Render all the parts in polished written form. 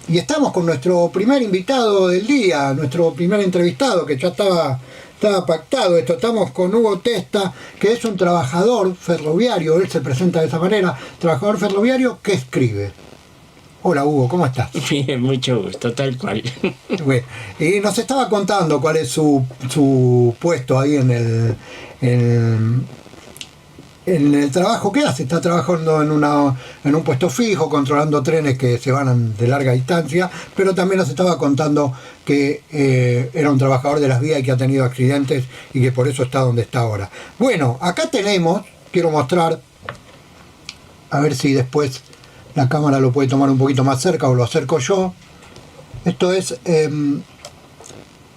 Y estamos con nuestro primer invitado del día, nuestro primer entrevistado, que ya estaba pactado esto. Estamos con Hugo Testa, que es un trabajador ferroviario, él se presenta de esa manera, trabajador ferroviario que escribe. Hola Hugo, ¿cómo estás? Bien, mucho gusto, tal cual. Bueno, y nos estaba contando cuál es su puesto ahí en el trabajo que hace. Está trabajando en un puesto fijo, controlando trenes que se van de larga distancia, pero también nos estaba contando que era un trabajador de las vías y que ha tenido accidentes y que por eso está donde está ahora. Bueno, acá tenemos, quiero mostrar, a ver si después la cámara lo puede tomar un poquito más cerca o lo acerco yo. Esto es el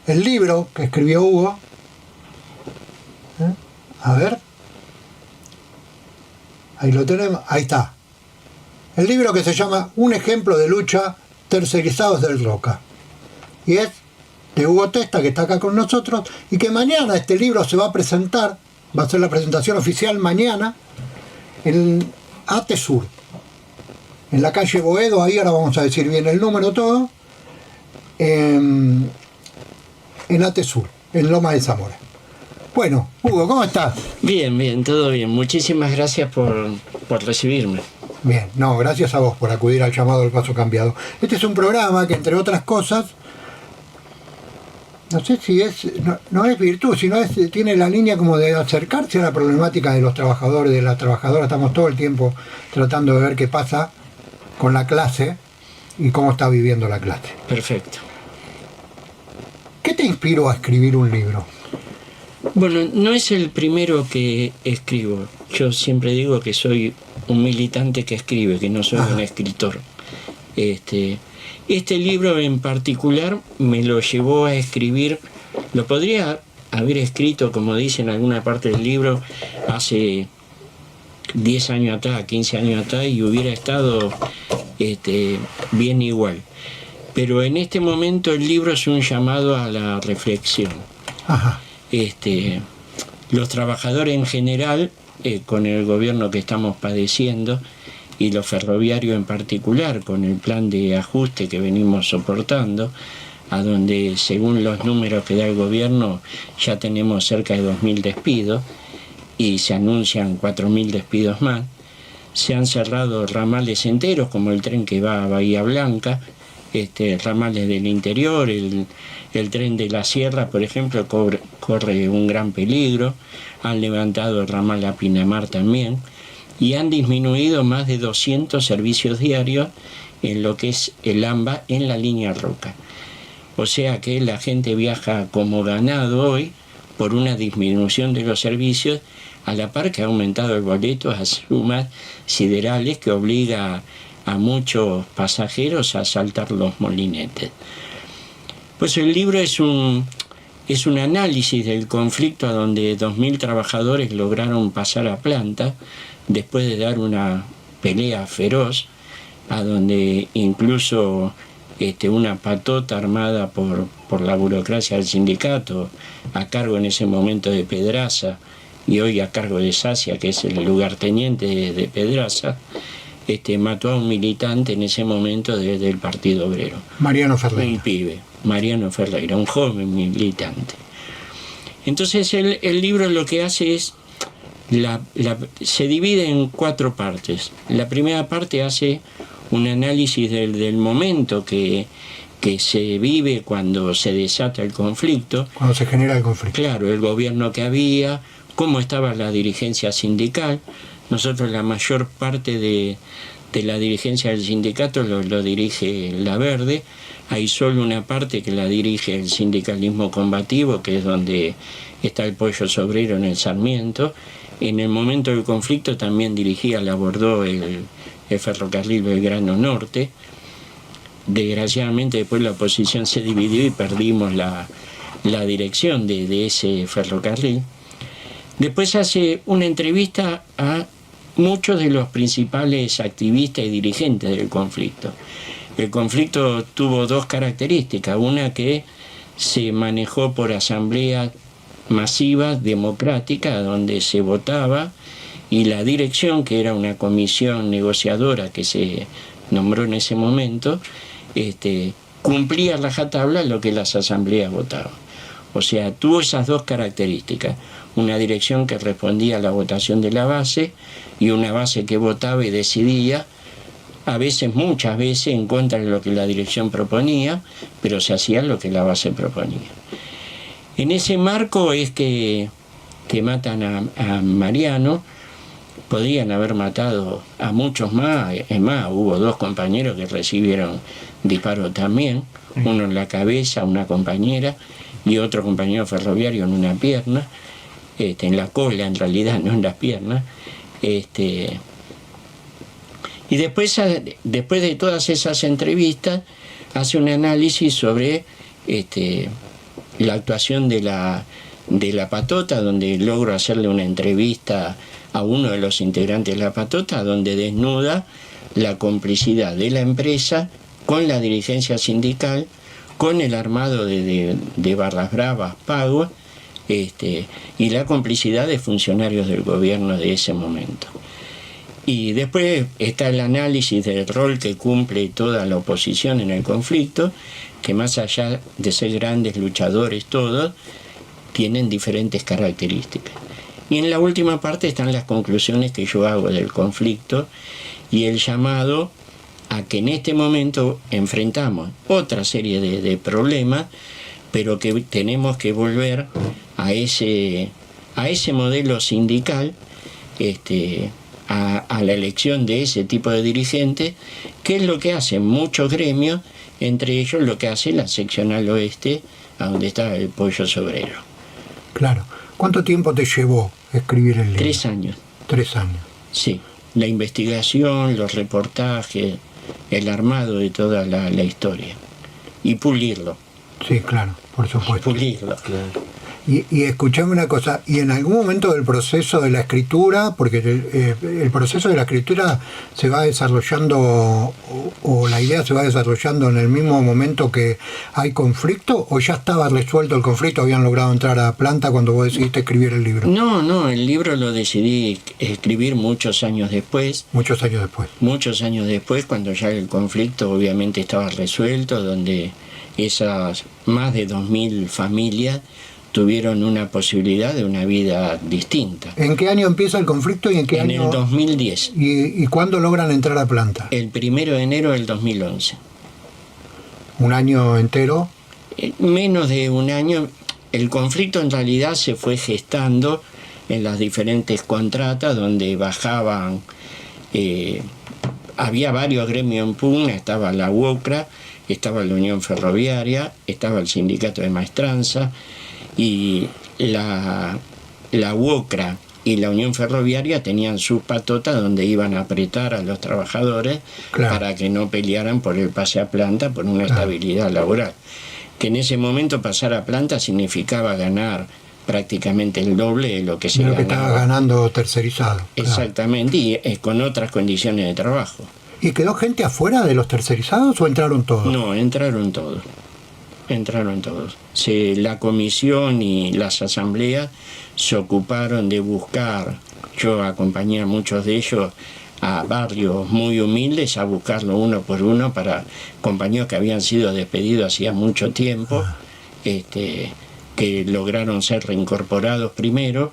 libro que escribió Hugo. A ver. Ahí lo tenemos. Ahí está. El libro que se llama Un ejemplo de lucha, tercerizados del Roca. Y es de Hugo Testa, que está acá con nosotros, y que mañana este libro se va a presentar, va a ser la presentación oficial mañana, en ATESUR, en la calle Boedo, ahí ahora vamos a decir bien el número todo, en ATESUR, en Loma de Zamora. Bueno, Hugo, ¿cómo estás? Bien, todo bien. Muchísimas gracias por recibirme. Bien, no, gracias a vos por acudir al llamado del Paso Cambiado. Este es un programa que, entre otras cosas, no sé si es, no es virtud, sino tiene la línea como de acercarse a la problemática de los trabajadores, de las trabajadoras. Estamos todo el tiempo tratando de ver qué pasa con la clase y cómo está viviendo la clase. Perfecto. ¿Qué te inspiró a escribir un libro? Bueno, no es el primero que escribo. Yo siempre digo que soy un militante que escribe, que no soy un escritor. Este libro en particular me lo llevó a escribir, lo podría haber escrito, como dice en alguna parte del libro, hace 10 años atrás, 15 años atrás, y hubiera estado bien igual. Pero en este momento el libro es un llamado a la reflexión. Ajá. Los trabajadores en general, con el gobierno que estamos padeciendo, y los ferroviarios en particular, con el plan de ajuste que venimos soportando, a donde según los números que da el gobierno ya tenemos cerca de 2.000 despidos y se anuncian 4.000 despidos más. Se han cerrado ramales enteros, como el tren que va a Bahía Blanca, ramales del interior, el tren de la Sierra, por ejemplo, corre un gran peligro. Han levantado el ramal a Pinamar también y han disminuido más de 200 servicios diarios en lo que es el AMBA en la línea Roca. O sea que la gente viaja como ganado hoy por una disminución de los servicios, a la par que ha aumentado el boleto a sumas siderales que obliga a muchos pasajeros a saltar los molinetes. Pues el libro es un análisis del conflicto a donde 2.000 trabajadores lograron pasar a planta después de dar una pelea feroz, a donde incluso una patota armada por la burocracia del sindicato, a cargo en ese momento de Pedraza y hoy a cargo de Sacia, que es el lugarteniente de Pedraza, mató a un militante en ese momento del Partido Obrero. Mariano Ferreira. Un pibe, Mariano Ferreira, un joven militante. Entonces el libro lo que hace es, se divide en 4 partes. La primera parte hace un análisis del momento que se vive cuando se desata el conflicto. Cuando se genera el conflicto. Claro, el gobierno que había, cómo estaba la dirigencia sindical. Nosotros la mayor parte de la dirigencia del sindicato lo dirige La Verde. Hay solo una parte que la dirige el sindicalismo combativo, que es donde está el Pollo Obrero en el Sarmiento. En el momento del conflicto también la abordó el ferrocarril Belgrano Norte. Desgraciadamente después la oposición se dividió y perdimos la dirección de ese ferrocarril. Después hace una entrevista a muchos de los principales activistas y dirigentes del conflicto. El conflicto tuvo 2 características. Una, que se manejó por asamblea masiva, democrática, donde se votaba, y la dirección, que era una comisión negociadora que se nombró en ese momento, cumplía a rajatabla lo que las asambleas votaban. O sea, tuvo esas dos características: una dirección que respondía a la votación de la base y una base que votaba y decidía, a veces, muchas veces, en contra de lo que la dirección proponía, pero se hacía lo que la base proponía. En ese marco es que matan a Mariano. Podrían haber matado a muchos más. Es más, hubo 2 compañeros que recibieron disparos también, uno en la cabeza, una compañera, y otro compañero ferroviario en una pierna, en la cola en realidad, no en las piernas. Y después de todas esas entrevistas, hace un análisis sobre la actuación de la Patota, donde logro hacerle una entrevista a uno de los integrantes de la Patota, donde desnuda la complicidad de la empresa con la dirigencia sindical, con el armado de barras bravas pagos, y la complicidad de funcionarios del gobierno de ese momento. Y después está el análisis del rol que cumple toda la oposición en el conflicto, que más allá de ser grandes luchadores todos, tienen diferentes características. Y en la última parte están las conclusiones que yo hago del conflicto y el llamado a que en este momento enfrentamos otra serie de problemas, pero que tenemos que volver a ese modelo sindical, a la elección de ese tipo de dirigentes, que es lo que hacen muchos gremios, entre ellos lo que hace la seccional oeste, a donde está el Pollo Obrero. Claro. ¿Cuánto tiempo te llevó escribir el libro? 3 años. 3 años. Sí. La investigación, los reportajes, el armado de toda la historia. Y pulirlo. Sí, claro, por supuesto. Pulirlo. Claro. Y escuchame una cosa, y en algún momento del proceso de la escritura, porque el proceso de la escritura se va desarrollando, o la idea se va desarrollando en el mismo momento que hay conflicto, o ya estaba resuelto el conflicto, habían logrado entrar a planta cuando vos decidiste escribir el libro? No, el libro lo decidí escribir muchos años después. Muchos años después. Muchos años después, cuando ya el conflicto obviamente estaba resuelto, donde esas más de 2.000 familias tuvieron una posibilidad de una vida distinta. ¿En qué año empieza el conflicto y en qué año? En el 2010. ¿Y cuándo logran entrar a planta? El 1 de enero del 2011. ¿Un año entero? Menos de un año. El conflicto en realidad se fue gestando en las diferentes contratas donde bajaban. Había varios gremios en pugna, estaba la UOCRA, estaba la Unión Ferroviaria, estaba el Sindicato de Maestranza, y la UOCRA y la Unión Ferroviaria tenían sus patotas donde iban a apretar a los trabajadores, claro, para que no pelearan por el pase a planta, por una, claro, estabilidad laboral. Que en ese momento pasar a planta significaba ganar prácticamente el doble de lo que se ganaba. Que estaba ganando tercerizado. Exactamente, claro, y con otras condiciones de trabajo. ¿Y quedó gente afuera de los tercerizados o entraron todos? No, entraron todos. Entraron todos. La comisión y las asambleas se ocuparon de buscar, yo acompañé a muchos de ellos a barrios muy humildes a buscarlo uno por uno para compañeros que habían sido despedidos hacía mucho tiempo, que lograron ser reincorporados primero,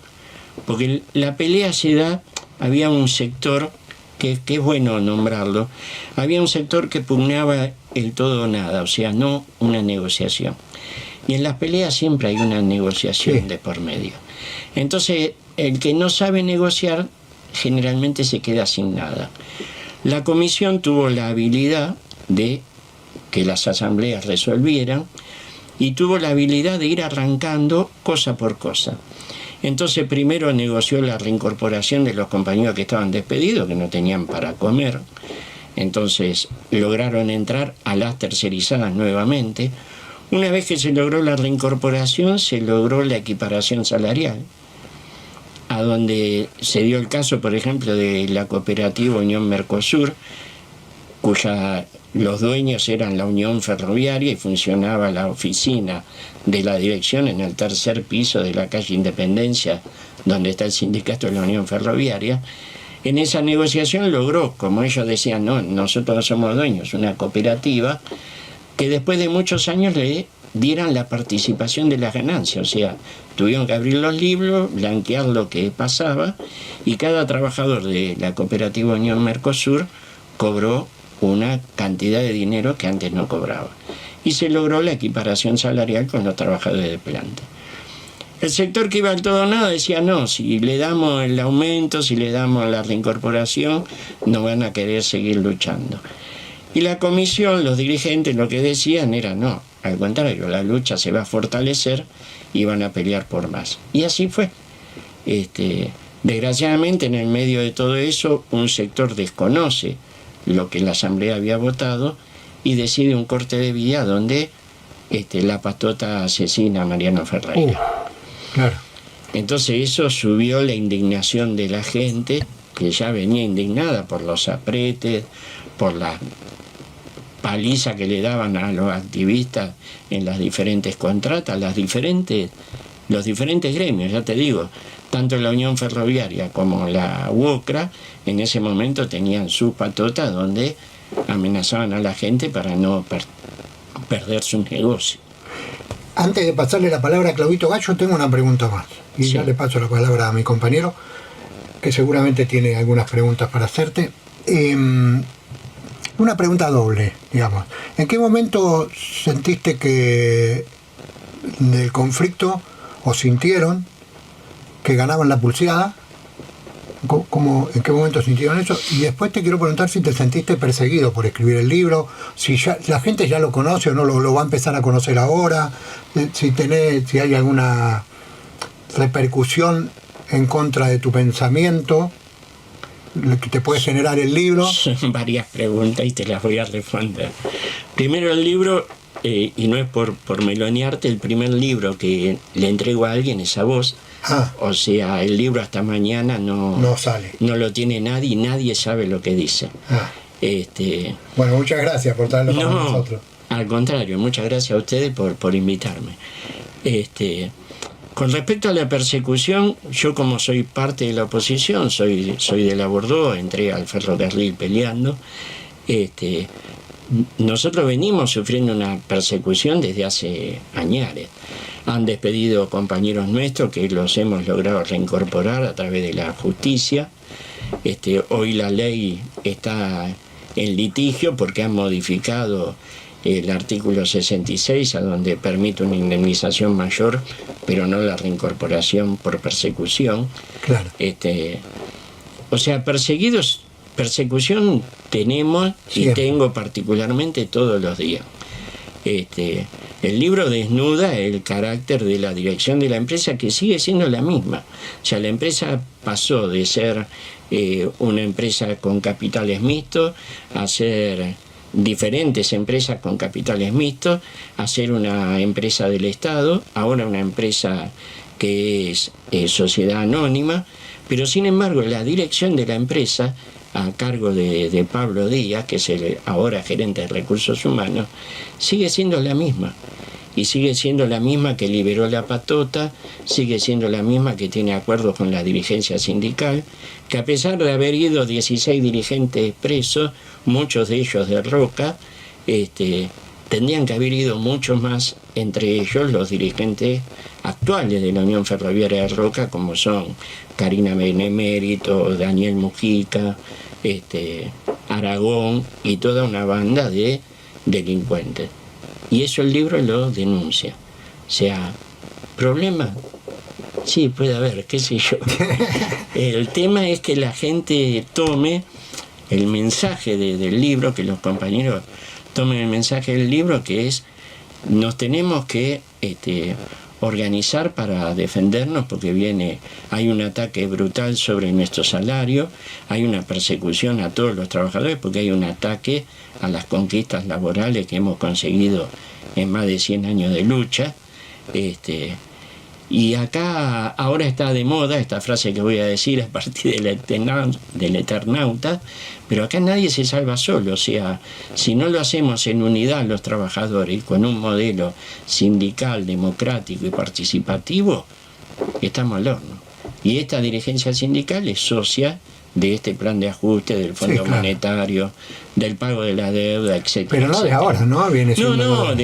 porque la pelea se da, había un sector que es bueno nombrarlo, había un sector que pugnaba el todo o nada, o sea, no una negociación. Y en las peleas siempre hay una negociación, sí, de por medio. Entonces, el que no sabe negociar generalmente se queda sin nada. La comisión tuvo la habilidad de que las asambleas resolvieran y tuvo la habilidad de ir arrancando cosa por cosa. Entonces primero negoció la reincorporación de los compañeros que estaban despedidos, que no tenían para comer. Entonces lograron entrar a las tercerizadas nuevamente. Una vez que se logró la reincorporación, se logró la equiparación salarial, a donde se dio el caso, por ejemplo, de la cooperativa Unión Mercosur, los dueños eran la Unión Ferroviaria y funcionaba la oficina de la dirección en el 3er piso de la calle Independencia, donde está el sindicato de la Unión Ferroviaria. En esa negociación logró, como ellos decían, no, nosotros no somos dueños, una cooperativa, que después de muchos años le dieran la participación de las ganancias. O sea, tuvieron que abrir los libros, blanquear lo que pasaba, y cada trabajador de la cooperativa Unión Mercosur cobró una cantidad de dinero que antes no cobraba. Y se logró la equiparación salarial con los trabajadores de planta. El sector que iba al todo o nada decía, no, si le damos el aumento, si le damos la reincorporación, no van a querer seguir luchando. Y la comisión, los dirigentes, lo que decían era, no, al contrario, la lucha se va a fortalecer y van a pelear por más. Y así fue. Desgraciadamente, en el medio de todo eso, un sector desconoce lo que la Asamblea había votado y decide un corte de vía donde la patota asesina a Mariano Ferreira. Claro. Entonces eso subió la indignación de la gente, que ya venía indignada por los apretes, por la paliza que le daban a los activistas en las diferentes contratas, los diferentes gremios, ya te digo, tanto la Unión Ferroviaria como la UOCRA en ese momento tenían su patota donde amenazaban a la gente para no perder su negocio. Antes de pasarle la palabra a Claudito Gallo, tengo una pregunta más. Y sí, ya le paso la palabra a mi compañero, que seguramente tiene algunas preguntas para hacerte. Una pregunta doble, digamos. ¿En qué momento sentiste que del conflicto, o sintieron que ganaban la pulseada? ¿En qué momento sintieron eso? Y después te quiero preguntar si te sentiste perseguido por escribir el libro, si ya la gente ya lo conoce o no lo va a empezar a conocer ahora, si hay alguna repercusión en contra de tu pensamiento que te puede generar el libro. Son varias preguntas y te las voy a responder. Primero, el libro, y no es por melonearte, el primer libro que le entrego a alguien es a vos. O sea, el libro hasta mañana no sale. No lo tiene nadie y nadie sabe lo que dice. Bueno, muchas gracias por traerlo para nosotros. Al contrario, muchas gracias a ustedes por invitarme. Con respecto a la persecución, yo como soy parte de la oposición, soy de la Bordeaux, entré al ferrocarril peleando, nosotros venimos sufriendo una persecución desde hace añares. Han despedido compañeros nuestros que los hemos logrado reincorporar a través de la justicia. Hoy la ley está en litigio porque han modificado el artículo 66, a donde permite una indemnización mayor, pero no la reincorporación por persecución. Claro. O sea, persecución tenemos y tengo particularmente todos los días. El libro desnuda el carácter de la dirección de la empresa, que sigue siendo la misma. O sea, la empresa pasó de ser una empresa con capitales mixtos a ser diferentes empresas con capitales mixtos, a ser una empresa del Estado, ahora una empresa que es sociedad anónima, pero sin embargo la dirección de la empresa, a cargo de Pablo Díaz, que es el ahora gerente de recursos humanos, sigue siendo la misma. Y sigue siendo la misma que liberó la patota, sigue siendo la misma que tiene acuerdos con la dirigencia sindical, que a pesar de haber ido 16 dirigentes presos, muchos de ellos de Roca, tendrían que haber ido muchos más, entre ellos los dirigentes actuales de la Unión Ferroviaria de Roca, como son Karina Benemérito, Daniel Mujica, Aragón y toda una banda de delincuentes. Y eso el libro lo denuncia. O sea, ¿problema? Sí, puede haber, qué sé yo. El tema es que la gente tome el mensaje del libro, que los compañeros tomen el mensaje del libro, que es, nos tenemos que organizar para defendernos, porque hay un ataque brutal sobre nuestro salario, hay una persecución a todos los trabajadores, porque hay un ataque a las conquistas laborales que hemos conseguido en más de 100 años de lucha. Y acá ahora está de moda esta frase que voy a decir a partir del Eternauta, pero acá nadie se salva solo. O sea, si no lo hacemos en unidad los trabajadores, con un modelo sindical, democrático y participativo, estamos al horno. Y esta dirigencia sindical es socia de este plan de ajuste, del Fondo Sí, claro. Monetario, del pago de la deuda, etcétera. Pero no de etcétera. ahora, ¿no? Viene siendo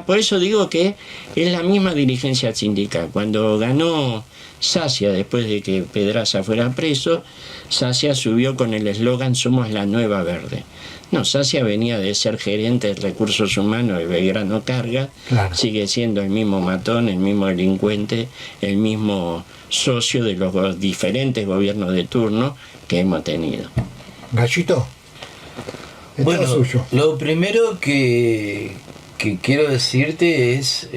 Por eso digo que es la misma dirigencia sindical. Cuando ganó Sacia, después de que Pedraza fuera preso, Sacia subió con el eslogan "Somos la Nueva Verde". No, Sacia venía de ser gerente de recursos humanos de Belgrano Carga, Claro. sigue siendo el mismo matón, el mismo delincuente, el mismo socio de los diferentes gobiernos de turno que hemos tenido. Gallito, es todo Bueno, suyo. lo primero que quiero decirte es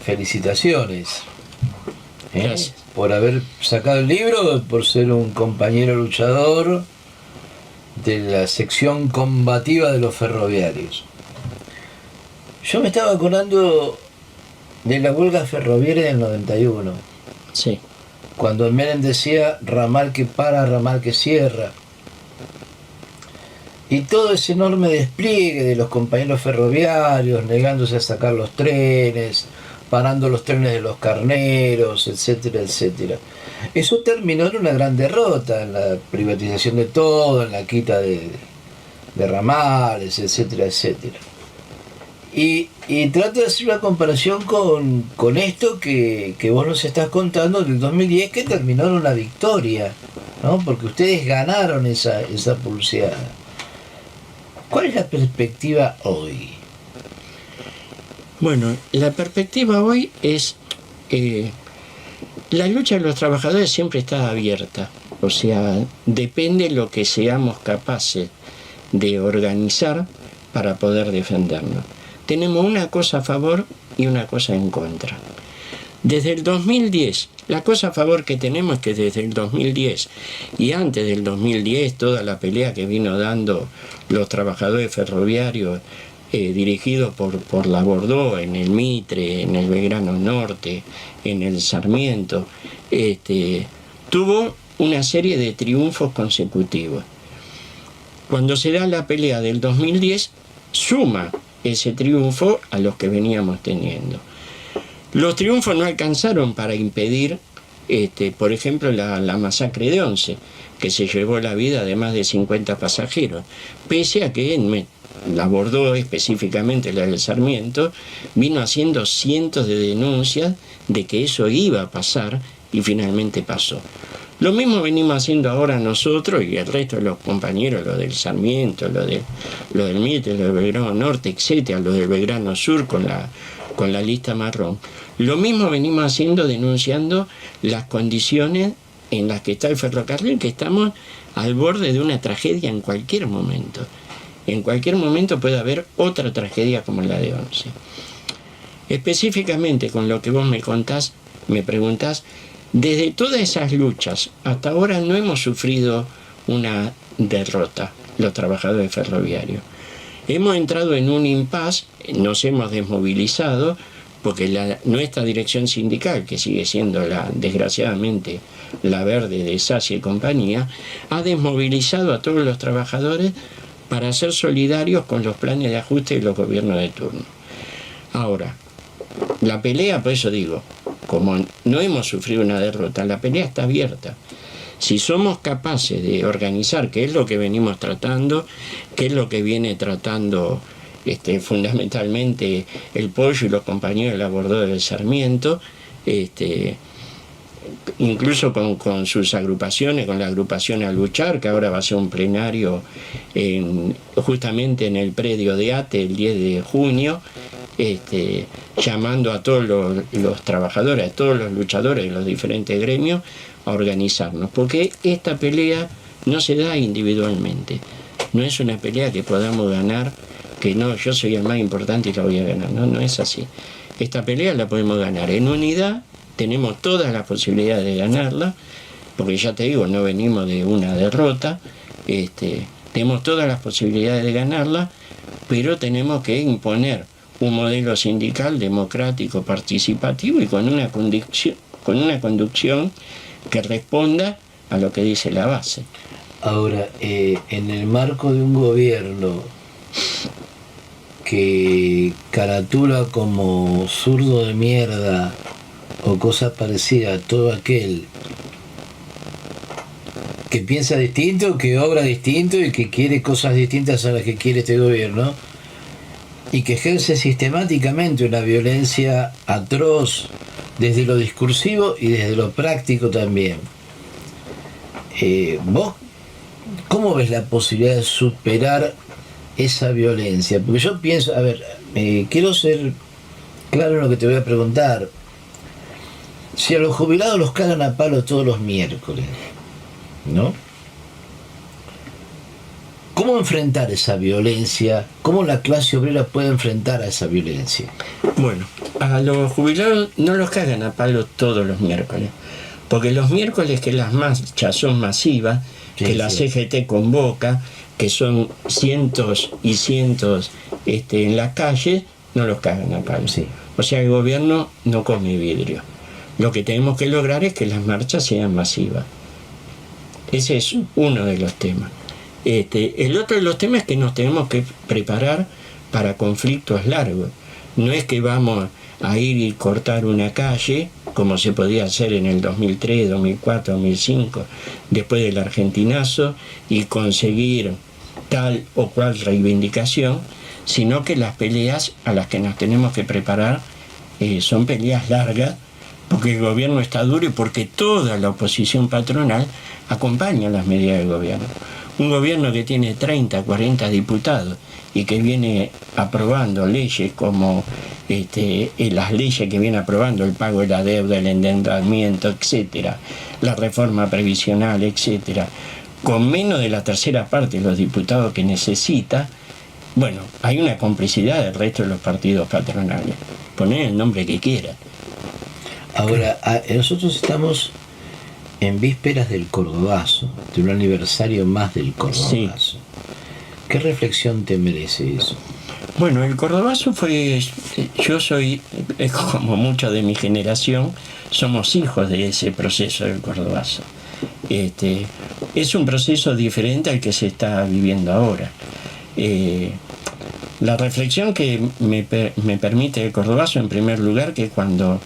felicitaciones. Gracias. Por haber sacado el libro, por ser un compañero luchador de la sección combativa de los ferroviarios. Yo me estaba acordando de la huelga ferroviaria del 91, Sí, cuando Menem decía ramal que para, ramal que cierra. Y todo ese enorme despliegue de los compañeros ferroviarios, negándose a sacar los trenes, parando los trenes de los carneros, etcétera, etcétera. Eso terminó en una gran derrota, en la privatización de todo, en la quita de ramales, etcétera, etcétera. Y trato de hacer una comparación con esto que vos nos estás contando del 2010, que terminó en una victoria, ¿no? Porque ustedes ganaron esa pulseada. ¿Cuál es la perspectiva hoy? bueno, la perspectiva hoy es la lucha de los trabajadores siempre está abierta, o sea, depende lo que seamos capaces de organizar para poder defendernos. Tenemos una cosa a favor y una cosa en contra. Desde el 2010, la cosa a favor que tenemos es que desde el 2010 y antes del 2010, toda la pelea que vino dando los trabajadores ferroviarios dirigidos por la Bordeaux, en el Mitre, en el Belgrano Norte, en el Sarmiento, tuvo una serie de triunfos consecutivos. Cuando se da la pelea del 2010, suma ese triunfo a los que veníamos teniendo. Los triunfos no alcanzaron para impedir, por ejemplo, la masacre de Once, que se llevó la vida de más de 50 pasajeros, pese a que la Bordeaux, específicamente la del Sarmiento, vino haciendo cientos de denuncias de que eso iba a pasar y finalmente pasó. Lo mismo venimos haciendo ahora nosotros y el resto de los compañeros, lo del Sarmiento, lo del Mitre, lo del Belgrano Norte, etcétera, lo del Belgrano Sur con la lista marrón. Lo mismo venimos haciendo, denunciando las condiciones en las que está el ferrocarril, que estamos al borde de una tragedia en cualquier momento. En cualquier momento puede haber otra tragedia como la de Once. Específicamente con lo que vos me preguntás, desde todas esas luchas hasta ahora no hemos sufrido una derrota, los trabajadores ferroviarios. Hemos entrado en un impasse, nos hemos desmovilizado, porque nuestra dirección sindical, que sigue siendo desgraciadamente la verde de Sacia y compañía, ha desmovilizado a todos los trabajadores para ser solidarios con los planes de ajuste de los gobiernos de turno. Ahora, la pelea, por eso digo, como no hemos sufrido una derrota, la pelea está abierta. Si somos capaces de organizar, que es lo que venimos tratando, que es lo que viene tratando fundamentalmente el Pollo y los compañeros de la Bordeaux del Sarmiento, incluso con sus agrupaciones, con la agrupación A Luchar, que ahora va a ser un plenario justamente en el predio de ATE el 10 de junio, llamando a todos los trabajadores, a todos los luchadores de los diferentes gremios a organizarnos, porque esta pelea no se da individualmente, no es una pelea que podamos ganar, que no, yo soy el más importante y la voy a ganar, no es así. Esta pelea la podemos ganar en unidad, tenemos todas las posibilidades de ganarla, porque ya te digo, no venimos de una derrota, tenemos todas las posibilidades de ganarla, pero tenemos que imponer un modelo sindical democrático, participativo y con una conducción que responda a lo que dice la base. Ahora, en el marco de un gobierno que caratula como zurdo de mierda o cosas parecidas a todo aquel que piensa distinto, que obra distinto y que quiere cosas distintas a las que quiere este gobierno, y que ejerce sistemáticamente una violencia atroz desde lo discursivo y desde lo práctico también. ¿Vos cómo ves la posibilidad de superar esa violencia? Porque yo pienso, a ver, quiero ser claro en lo que te voy a preguntar. Si a los jubilados los cagan a palo todos los miércoles, ¿no? ¿Cómo enfrentar esa violencia? ¿Cómo la clase obrera puede enfrentar a esa violencia? Bueno, a los jubilados no los cagan a palo todos los miércoles, porque los miércoles que las marchas son masivas, Sí, que la sí. CGT convoca, que son cientos y cientos en la calle, no los cagan a palo. Sí. O sea, el gobierno no come vidrio. Lo que tenemos que lograr es que las marchas sean masivas. Ese es uno de los temas. El otro de los temas es que nos tenemos que preparar para conflictos largos. No es que vamos a ir y cortar una calle, como se podía hacer en el 2003, 2004, 2005, después del argentinazo, y conseguir tal o cual reivindicación, sino que las peleas a las que nos tenemos que preparar son peleas largas, porque el gobierno está duro y porque toda la oposición patronal acompaña las medidas del gobierno. Un gobierno que tiene 30, 40 diputados y que viene aprobando leyes como las leyes que viene aprobando, el pago de la deuda, el endeudamiento, etcétera, la reforma previsional, etcétera, con menos de la tercera parte de los diputados que necesita. Bueno, hay una complicidad del resto de los partidos patronales. Poner el nombre que quiera. Ahora, nosotros estamos en vísperas del Cordobazo, de un aniversario más del Cordobazo. Sí. ¿Qué reflexión te merece eso? Bueno, el Cordobazo fue... Yo soy, como muchos de mi generación, somos hijos de ese proceso del Cordobazo. Es un proceso diferente al que se está viviendo ahora. La reflexión que me permite el Cordobazo, en primer lugar, que cuando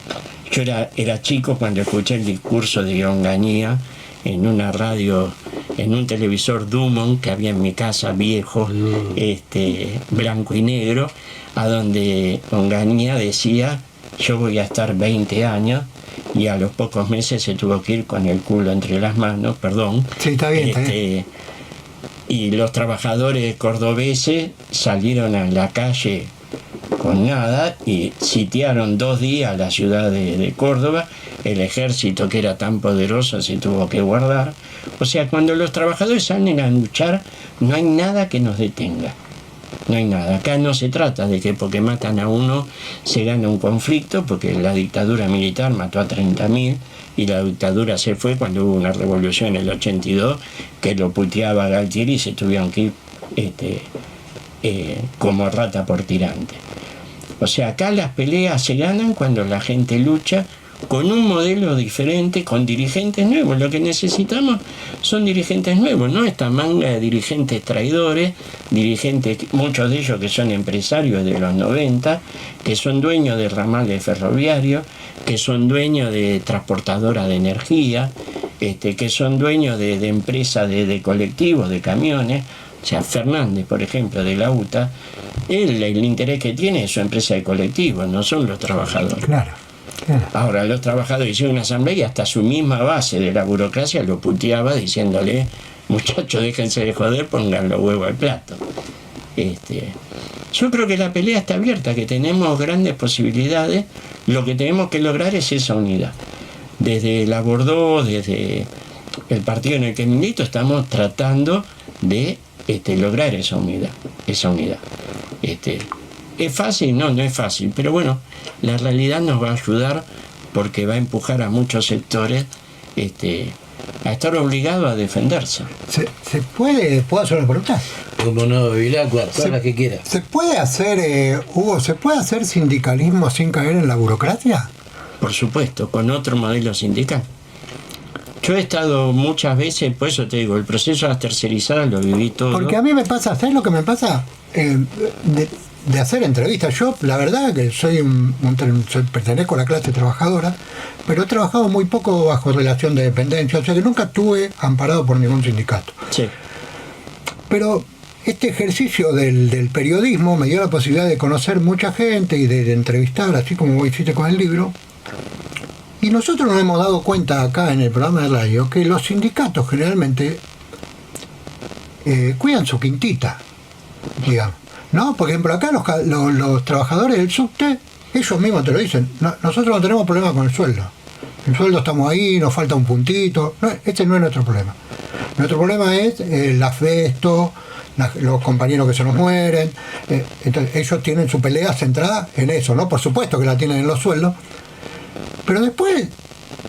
yo era chico, cuando escuché el discurso de Onganía en una radio, en un televisor Dumont que había en mi casa, viejo, blanco y negro, a donde Onganía decía: yo voy a estar 20 años, y a los pocos meses se tuvo que ir con el culo entre las manos, perdón. Sí, está bien, está bien. Y los trabajadores cordobeses salieron a la calle con nada y sitiaron 2 días la ciudad de Córdoba. El ejército, que era tan poderoso, se tuvo que guardar. O sea, cuando los trabajadores salen a luchar, no hay nada que nos detenga. No hay nada. Acá no se trata de que porque matan a uno se gana un conflicto, porque la dictadura militar mató a 30.000 y la dictadura se fue cuando hubo una revolución en el 82 que lo puteaba a Galtieri y se tuvieron que ir como rata por tirante. O sea, acá las peleas se ganan cuando la gente lucha con un modelo diferente, con dirigentes nuevos. Lo que necesitamos son dirigentes nuevos, no esta manga de dirigentes traidores, dirigentes, muchos de ellos que son empresarios de los 90, que son dueños de ramales ferroviarios, que son dueños de transportadoras de energía, que son dueños de empresas de colectivos, de camiones. O sea, Fernández, por ejemplo, de la UTA, el interés que tiene es su empresa de colectivos, no son los trabajadores. Claro, claro. Ahora, los trabajadores hicieron una asamblea y hasta su misma base de la burocracia lo puteaba diciéndole: muchachos, déjense de joder, pongan los huevos al plato. Yo creo que la pelea está abierta, que tenemos grandes posibilidades. Lo que tenemos que lograr es esa unidad. Desde la Bordeaux, desde el partido en el que milito, estamos tratando de lograr esa unidad. ¿Es fácil? No, no es fácil, pero bueno, la realidad nos va a ayudar porque va a empujar a muchos sectores a estar obligados a defenderse. ¿Puedo hacer una pregunta? Como no, Vilacua, todas las que quieras. ¿Se puede hacer, Hugo, se puede hacer sindicalismo sin caer en la burocracia? Por supuesto, con otro modelo sindical. Yo he estado muchas veces, por eso te digo, el proceso de las tercerizadas lo viví todo. Porque a mí me pasa, ¿sabes lo que me pasa? de hacer entrevistas. Yo, la verdad, que pertenezco a la clase trabajadora, pero he trabajado muy poco bajo relación de dependencia, o sea que nunca estuve amparado por ningún sindicato. Sí. Pero este ejercicio del periodismo me dio la posibilidad de conocer mucha gente y de entrevistar, así como vos hiciste con el libro. Y nosotros nos hemos dado cuenta acá en el programa de radio que los sindicatos generalmente cuidan su quintita, digamos. ¿No? Por ejemplo, acá los trabajadores del subte, ellos mismos te lo dicen, nosotros no tenemos problema con el sueldo. El sueldo estamos ahí, nos falta un puntito. No, este no es nuestro problema. Nuestro problema es el afecto, los compañeros que se nos mueren. Entonces, ellos tienen su pelea centrada en eso, ¿no? Por supuesto que la tienen en los sueldos. Pero después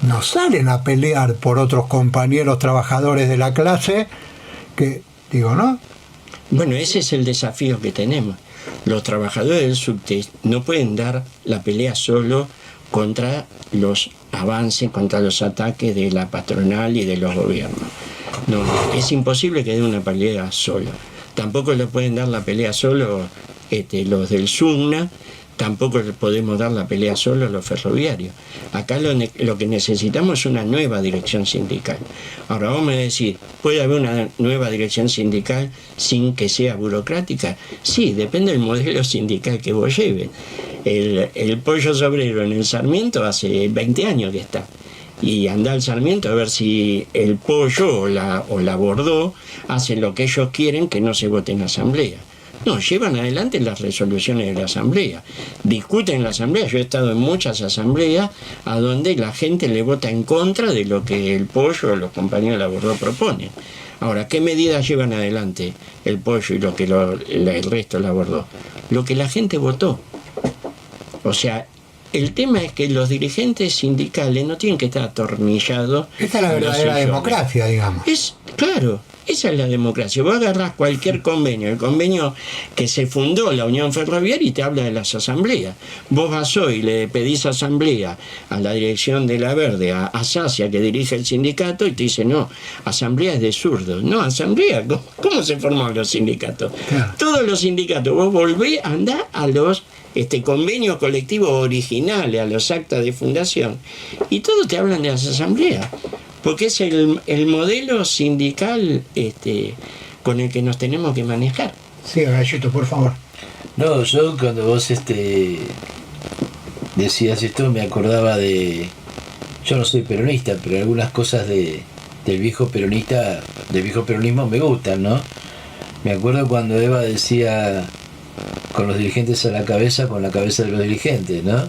no salen a pelear por otros compañeros trabajadores de la clase que, digo, ¿no? Bueno, ese es el desafío que tenemos. Los trabajadores del subte no pueden dar la pelea solo contra los avances, contra los ataques de la patronal y de los gobiernos. No, es imposible que den una pelea solo. Tampoco le pueden dar la pelea solo los del SUGNA, tampoco le podemos dar la pelea solo a los ferroviarios. Acá lo que necesitamos es una nueva dirección sindical. Ahora vamos a decir, ¿puede haber una nueva dirección sindical sin que sea burocrática? Sí, depende del modelo sindical que vos lleves. El pollo obrero en el Sarmiento hace 20 años que está. Y anda al Sarmiento a ver si el pollo o la Bordeaux hacen lo que ellos quieren, que no se vote en la asamblea. No, llevan adelante las resoluciones de la asamblea, discuten en la asamblea. Yo he estado en muchas asambleas a donde la gente le vota en contra de lo que el pollo o los compañeros de la Bordeaux proponen. Ahora, ¿qué medidas llevan adelante el pollo y lo que el resto de la Bordeaux? Lo que la gente votó. O sea, el tema es que los dirigentes sindicales no tienen que estar atornillados. Esa es la verdadera democracia, digamos. Claro, esa es la democracia. Vos agarrás cualquier convenio, el convenio que se fundó la Unión Ferroviaria, y te habla de las asambleas. Vos vas hoy y le pedís asamblea a la dirección de la Verde, a Sacia, que dirige el sindicato, y te dice, no, asamblea es de zurdos. No, asamblea, ¿cómo se forman los sindicatos? Claro. Todos los sindicatos, vos volvés a andar a los convenios colectivos originales, a los actas de fundación, y todos te hablan de las asambleas, porque es el modelo sindical con el que nos tenemos que manejar. Sí, Gallito, por favor. No, yo cuando vos decías esto me acordaba de... Yo no soy peronista, pero algunas cosas del viejo peronismo me gustan, ¿no? Me acuerdo cuando Eva decía, con los dirigentes a la cabeza, con la cabeza de los dirigentes, ¿no?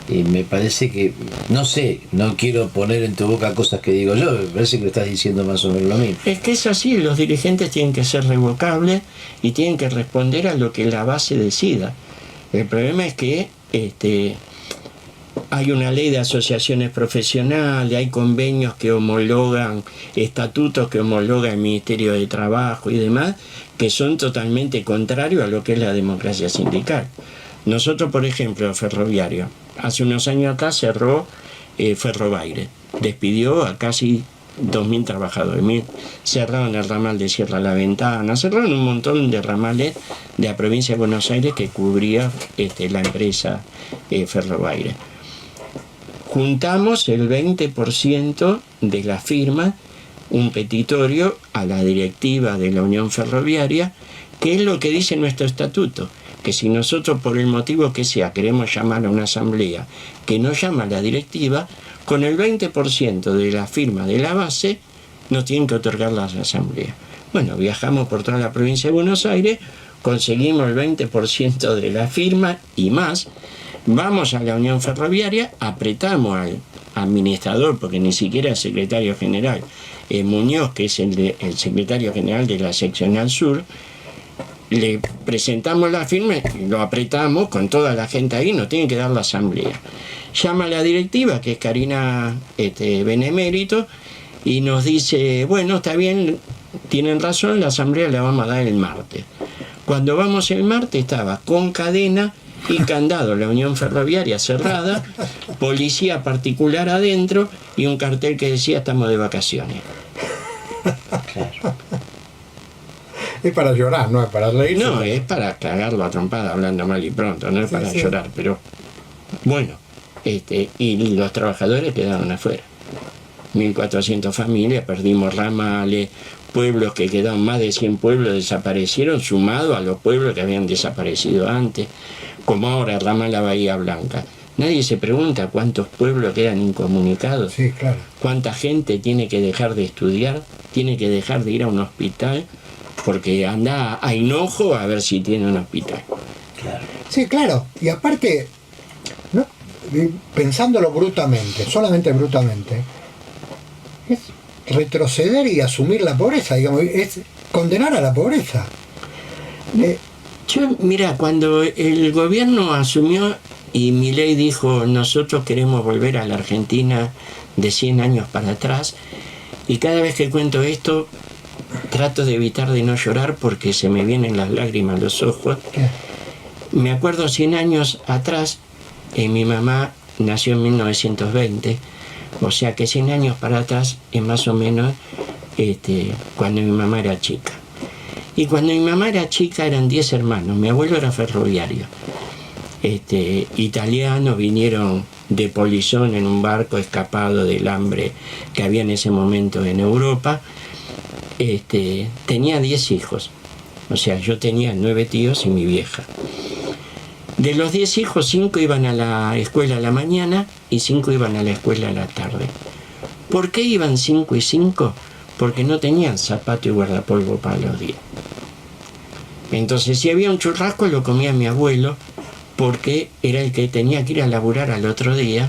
Y me parece que, no sé, no quiero poner en tu boca cosas que digo yo, me parece que lo estás diciendo más o menos lo mismo. Es que es así, los dirigentes tienen que ser revocables y tienen que responder a lo que la base decida. El problema es que hay una ley de asociaciones profesionales, hay convenios que homologan, estatutos que homologa el Ministerio de Trabajo y demás, que son totalmente contrarios a lo que es la democracia sindical. Nosotros, por ejemplo, ferroviario, hace unos años acá cerró Ferrobaire, despidió a casi 2.000 trabajadores, cerraron el ramal de Sierra La Ventana, cerraron un montón de ramales de la provincia de Buenos Aires que cubría la empresa Ferrobaire. Juntamos el 20% de la firma, un petitorio a la directiva de la Unión Ferroviaria, que es lo que dice nuestro estatuto, que si nosotros por el motivo que sea queremos llamar a una asamblea que no llama a la directiva, con el 20% de la firma de la base nos tienen que otorgar las asambleas. Bueno, viajamos por toda la provincia de Buenos Aires, conseguimos el 20% de la firma y más, vamos a la Unión Ferroviaria, apretamos al administrador, porque ni siquiera el secretario general, Muñoz, que es el secretario general de la seccional sur, le presentamos la firma, lo apretamos con toda la gente ahí, nos tienen que dar la asamblea. Llama a la directiva, que es Karina Benemérito, y nos dice, bueno, está bien, tienen razón, la asamblea la vamos a dar el martes. Cuando vamos el martes estaba con cadena y candado la Unión Ferroviaria cerrada, policía particular adentro y un cartel que decía estamos de vacaciones. Claro. Es para llorar, no es para reírse. No, es para cagarlo a trompada hablando mal y pronto, no es para llorar, pero bueno, y los trabajadores quedaron afuera. 1.400 familias, perdimos ramales, pueblos que quedaron, más de 100 pueblos desaparecieron, sumado a los pueblos que habían desaparecido antes, como ahora ramal La Bahía Blanca. Nadie se pregunta cuántos pueblos quedan incomunicados, Sí, claro. cuánta gente tiene que dejar de estudiar, tiene que dejar de ir a un hospital, porque anda a Hinojo a ver si tiene un hospital. Claro. Sí, claro. Y aparte, ¿no? Pensándolo brutamente, solamente brutamente, es retroceder y asumir la pobreza, digamos, es condenar a la pobreza. Yo, mira, cuando el gobierno asumió y Milei dijo, nosotros queremos volver a la Argentina de 100 años para atrás, y cada vez que cuento esto, trato de evitar de no llorar porque se me vienen las lágrimas a los ojos. Me acuerdo 100 años atrás, mi mamá nació en 1920, o sea que 100 años para atrás es más o menos cuando mi mamá era chica. Y cuando mi mamá era chica eran 10 hermanos, mi abuelo era ferroviario. Italianos vinieron de polizón en un barco escapado del hambre que había en ese momento en Europa. Tenía 10 hijos, o sea, yo tenía 9 tíos y mi vieja. De los 10 hijos, 5 iban a la escuela a la mañana y 5 iban a la escuela a la tarde. ¿Por qué iban 5 y 5? Porque no tenían zapato y guardapolvo para los días. Entonces, si había un churrasco, lo comía mi abuelo, porque era el que tenía que ir a laburar al otro día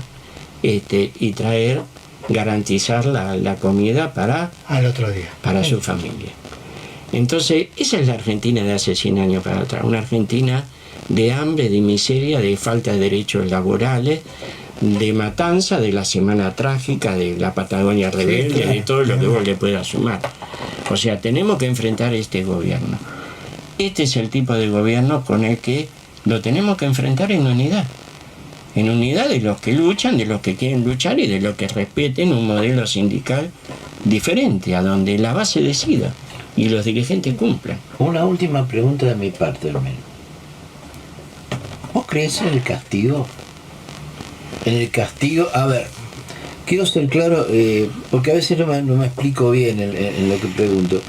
y garantizar la comida al otro día para su familia. Entonces, esa es la Argentina de hace 100 años para atrás, una Argentina de hambre, de miseria, de falta de derechos laborales, de matanza, de la Semana Trágica, de la Patagonia Rebelde, sí, claro, de todo lo que vos le puedas sumar. O sea, tenemos que enfrentar este gobierno. Este es el tipo de gobierno con el que lo tenemos que enfrentar en unidad de los que luchan, de los que quieren luchar y de los que respeten un modelo sindical diferente, a donde la base decida y los dirigentes cumplan. Una última pregunta de mi parte, hermano. ¿Vos crees en el castigo? En el castigo, a ver, quiero ser claro, porque a veces no me explico bien en lo que pregunto.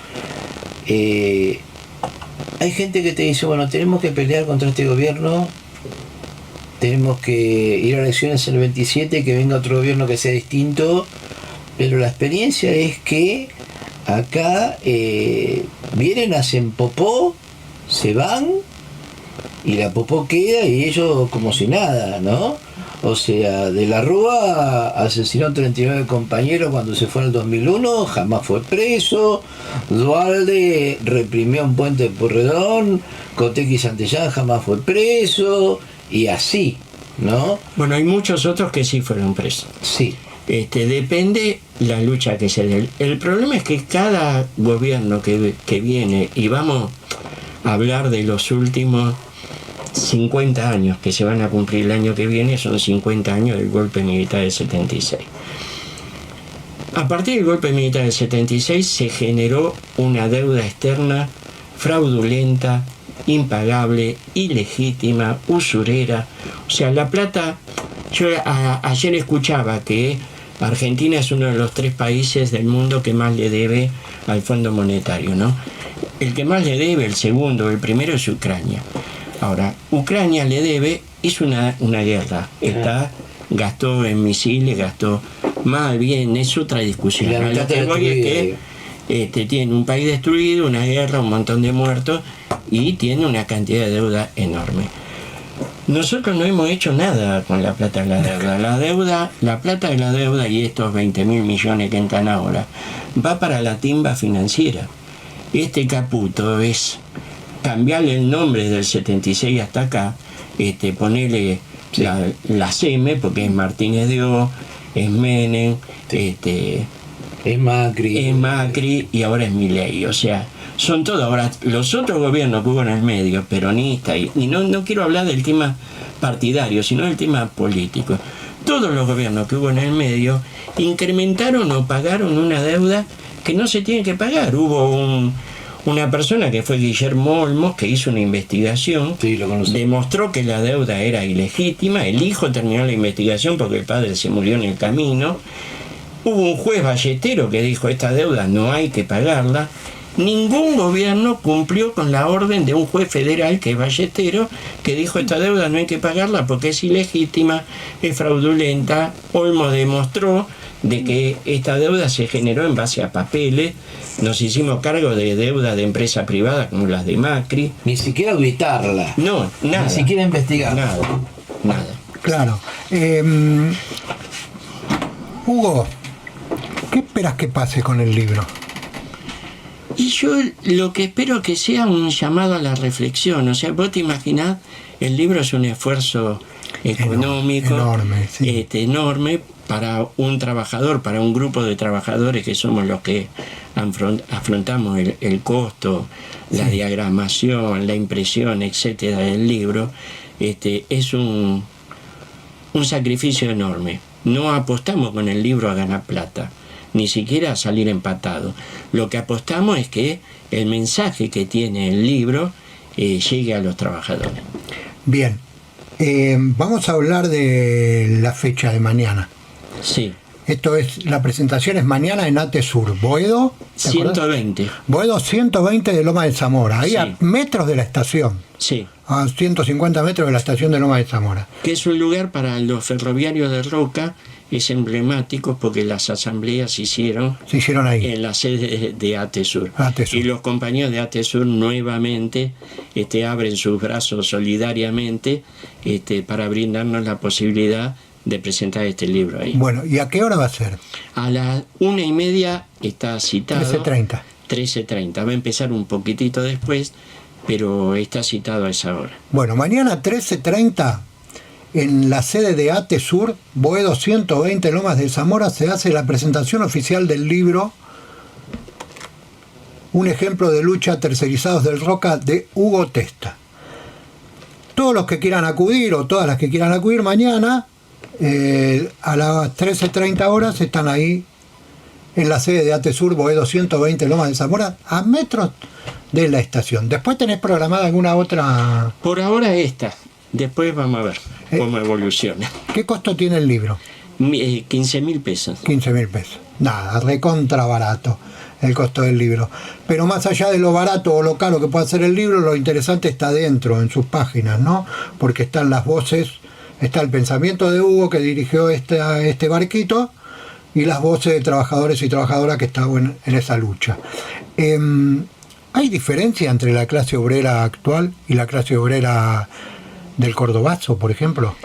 Hay gente que te dice, bueno, tenemos que pelear contra este gobierno, tenemos que ir a elecciones en el 27, que venga otro gobierno que sea distinto, pero la experiencia es que acá vienen, hacen popó, se van, y la popó queda y ellos como si nada, ¿no? O sea, De la Rúa asesinó 39 compañeros cuando se fue en el 2001, jamás fue preso. Duhalde reprimió un puente de Pueyrredón, Cotequi Santillán jamás fue preso, y así, ¿no? Bueno, hay muchos otros que sí fueron presos. Sí. Depende la lucha que se dé. El problema es que cada gobierno que viene, y vamos a hablar de los últimos 50 años que se van a cumplir el año que viene, son 50 años del golpe militar del 76. A partir del golpe militar del 76 se generó una deuda externa fraudulenta, impagable, ilegítima, usurera. O sea, la plata... Yo ayer escuchaba que Argentina es uno de los 3 países del mundo que más le debe al Fondo Monetario, ¿no? El que más le debe, el segundo, el primero es Ucrania. Ahora, Ucrania le debe, hizo una guerra, gastó en misiles, gastó más bien, es otra discusión. Lo que voy es que tiene un país destruido, una guerra, un montón de muertos y tiene una cantidad de deuda enorme. Nosotros no hemos hecho nada con la plata de la deuda. La plata de la deuda y estos 20.000 millones que entran ahora va para la timba financiera. Este caputo es cambiarle el nombre del 76 hasta acá, ponerle la SEME, porque es Martínez de O, es Menem, es Macri, y ahora es Milei. O sea, son todos. Ahora, los otros gobiernos que hubo en el medio, peronistas, y no quiero hablar del tema partidario, sino del tema político. Todos los gobiernos que hubo en el medio incrementaron o pagaron una deuda que no se tiene que pagar. Hubo Una persona que fue Guillermo Olmos, que hizo una investigación, Sí, lo conozco. demostró que la deuda era ilegítima, el hijo terminó la investigación porque el padre se murió en el camino. Hubo un juez Ballestero que dijo, esta deuda no hay que pagarla. Ningún gobierno cumplió con la orden de un juez federal, que es Ballestero, que dijo, esta deuda no hay que pagarla porque es ilegítima, es fraudulenta. Olmos demostró de que esta deuda se generó en base a papeles. Nos hicimos cargo de deuda de empresa privada como las de Macri. Ni siquiera auditarla. No, nada. Ni siquiera investigarla. Nada. Claro. Hugo, ¿qué esperas que pase con el libro? Y yo lo que espero es que sea un llamado a la reflexión. O sea, vos te imaginás, el libro es un esfuerzo económico enorme, sí. enorme para un trabajador, para un grupo de trabajadores que somos los que afrontamos el costo, la Sí. diagramación, la impresión, etcétera, del libro. Es un sacrificio enorme. No apostamos con el libro a ganar plata, ni siquiera a salir empatado. Lo que apostamos es que el mensaje que tiene el libro llegue a los trabajadores. Bien, vamos a hablar de la fecha de mañana. Sí, Esto es, la presentación es mañana en ATESUR, Boedo, ¿te acordás? 120. Boedo 120 de Loma de Zamora, ahí Sí. a metros de la estación, Sí, a 150 metros de la estación de Loma de Zamora. que es un lugar para los ferroviarios de Roca, es emblemático porque las asambleas se hicieron Se hicieron ahí. en la sede de ATESUR. ATESUR. Y los compañeros de ATESUR nuevamente abren sus brazos solidariamente para brindarnos la posibilidad de presentar este libro ahí. Bueno, ¿y a qué hora va a ser? A las 1:30 está citado. 13:30. 13:30. Va a empezar un poquitito después, pero está citado a esa hora. Bueno, mañana 13:30 en la sede de ATESUR, Boedo 120 Lomas de Zamora, se hace la presentación oficial del libro Un ejemplo de lucha, tercerizados del Roca, de Hugo Testa. Todos los que quieran acudir, o todas las que quieran acudir mañana, a las 13:30 horas están ahí en la sede de ATESUR, Boedo 120 Lomas de Zamora, a metros de la estación. Después tenés programada alguna otra... Por ahora esta. Después vamos a ver cómo evoluciona. ¿Qué costo tiene el libro? 15.000 pesos. 15.000 pesos. Nada, recontra barato el costo del libro. Pero más allá de lo barato o lo caro que pueda ser el libro, lo interesante está dentro, en sus páginas, ¿no? Porque están las voces, está el pensamiento de Hugo, que dirigió este barquito, y las voces de trabajadores y trabajadoras que estaban en esa lucha. ¿Hay diferencia entre la clase obrera actual y la clase obrera del Cordobazo, por ejemplo?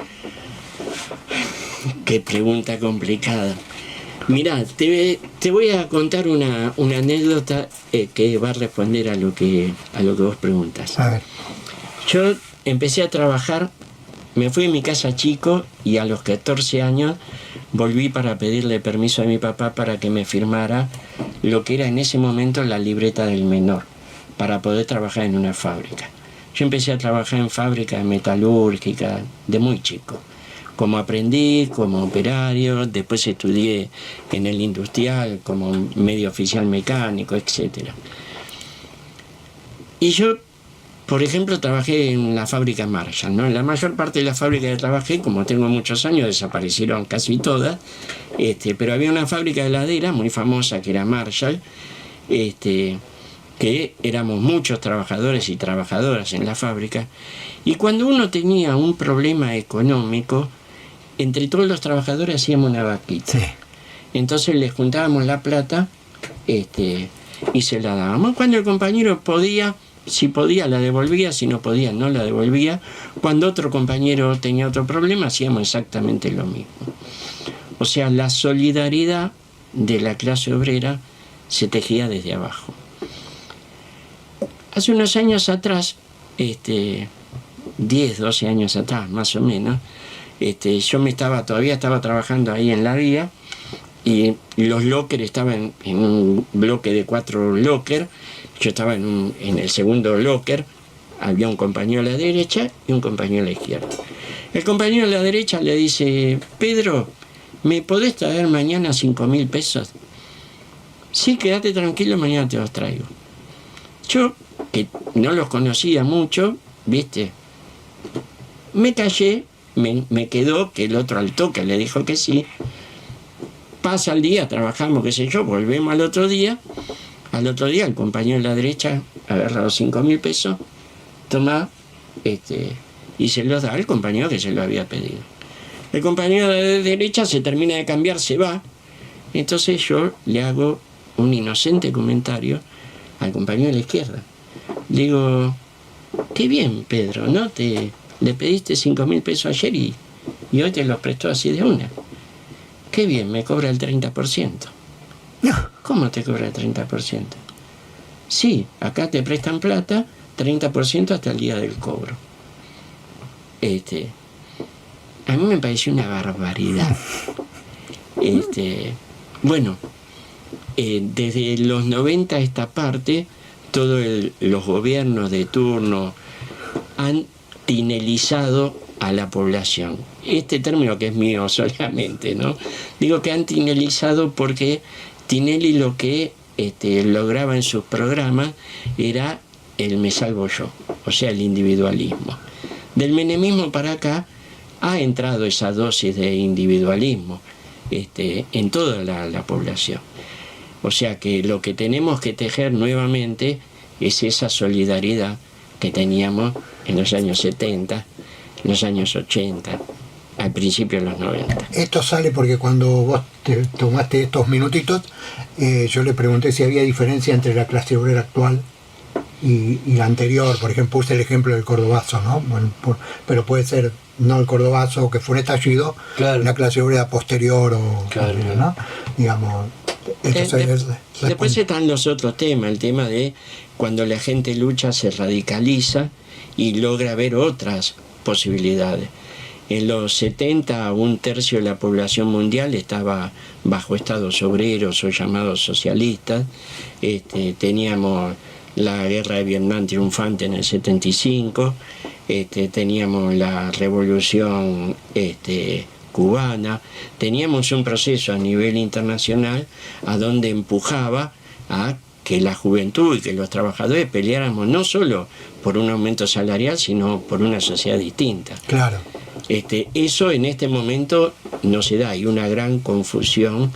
Qué pregunta complicada. Mirá, te voy a contar una anécdota que va a responder a lo que vos preguntas. A ver. Yo empecé a trabajar, me fui de mi casa chico y a los 14 años volví para pedirle permiso a mi papá para que me firmara lo que era en ese momento la libreta del menor, para poder trabajar en una fábrica. Yo empecé a trabajar en fábrica metalúrgica de muy chico, como aprendiz, como operario, después estudié en el industrial como medio oficial mecánico, etc. Y yo, por ejemplo, trabajé en la fábrica Marshall, ¿no? En la mayor parte de las fábricas que trabajé, como tengo muchos años, desaparecieron casi todas, pero había una fábrica de heladera muy famosa que era Marshall, que éramos muchos trabajadores y trabajadoras en la fábrica, y cuando uno tenía un problema económico, entre todos los trabajadores hacíamos una vaquita. Sí. Entonces les juntábamos la plata y se la dábamos. Cuando el compañero podía, si podía la devolvía, si no podía no la devolvía. Cuando otro compañero tenía otro problema, hacíamos exactamente lo mismo. O sea, la solidaridad de la clase obrera se tejía desde abajo. Hace unos años atrás, 10, 12 años atrás más o menos, yo todavía estaba trabajando ahí en la vía, y los lockers estaban en un bloque de 4 lockers. Yo estaba en el segundo locker, había un compañero a la derecha y un compañero a la izquierda. El compañero a la derecha le dice: Pedro, ¿me podés traer mañana 5.000 pesos? Sí, quédate tranquilo, mañana te los traigo. Yo, que no los conocía mucho, ¿viste? Me callé, me quedó que el otro al toque le dijo que sí. Pasa el día, trabajamos, qué sé yo, volvemos al otro día. Al otro día el compañero de la derecha agarra los 5.000 pesos, toma, y se los da al compañero que se lo había pedido. El compañero de la derecha se termina de cambiar, se va. Entonces yo le hago un inocente comentario al compañero de la izquierda. Digo, qué bien, Pedro, ¿no? Le pediste 5.000 pesos ayer y hoy te los prestó así de una. Qué bien, me cobra el 30%. ¿Cómo te cobra el 30%? Sí, acá te prestan plata, 30% hasta el día del cobro. A mí me pareció una barbaridad. Bueno, desde los 90 a esta parte, todos los gobiernos de turno han tinelizado a la población. Este término que es mío solamente, ¿no? Digo que han tinelizado porque Tinelli lo que lograba en sus programas era el me salvo yo, o sea, el individualismo. Del menemismo para acá ha entrado esa dosis de individualismo en toda la población. O sea que lo que tenemos que tejer nuevamente es esa solidaridad que teníamos en los años 70, en los años 80, al principio de los 90. Esto sale porque cuando vos te tomaste estos minutitos, yo le pregunté si había diferencia entre la clase obrera actual y la anterior. Por ejemplo, puse el ejemplo del cordobazo, ¿no? Bueno, pero puede ser no el cordobazo, que fue un estallido, claro, la clase obrera posterior o claro, ¿no? Digamos. Después están los otros temas, el tema de cuando la gente lucha se radicaliza y logra ver otras posibilidades. En los 70 un tercio de la población mundial estaba bajo estados obreros o llamados socialistas. Teníamos la guerra de Vietnam triunfante en el 75, teníamos la revolución cubana, teníamos un proceso a nivel internacional a donde empujaba a que la juventud y que los trabajadores peleáramos no solo por un aumento salarial, sino por una sociedad distinta. Claro. Eso en este momento no se da, hay una gran confusión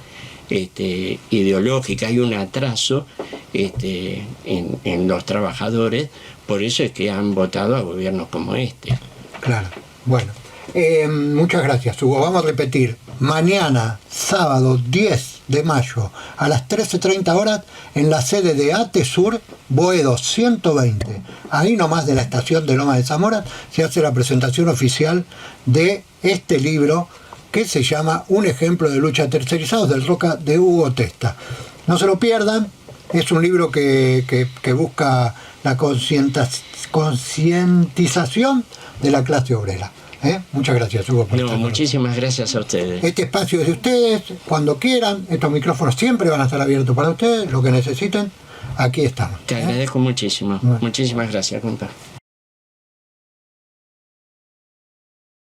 ideológica, hay un atraso en los trabajadores, por eso es que han votado a gobiernos como este. Claro, bueno. Muchas gracias, Hugo. Vamos a repetir. Mañana, sábado 10 de mayo, a las 13:30 horas, en la sede de ATESUR, Boedo 120. Ahí nomás de la estación de Loma de Zamora, se hace la presentación oficial de este libro que se llama Un ejemplo de lucha tercerizados del Roca, de Hugo Testa. No se lo pierdan. Es un libro que busca la concientización de la clase obrera. Muchas gracias, Hugo. Muchísimas gracias a ustedes. Este espacio es de ustedes, cuando quieran. Estos micrófonos siempre van a estar abiertos para ustedes, lo que necesiten. Aquí estamos. Te agradezco muchísimo. Bueno. Muchísimas gracias, compa.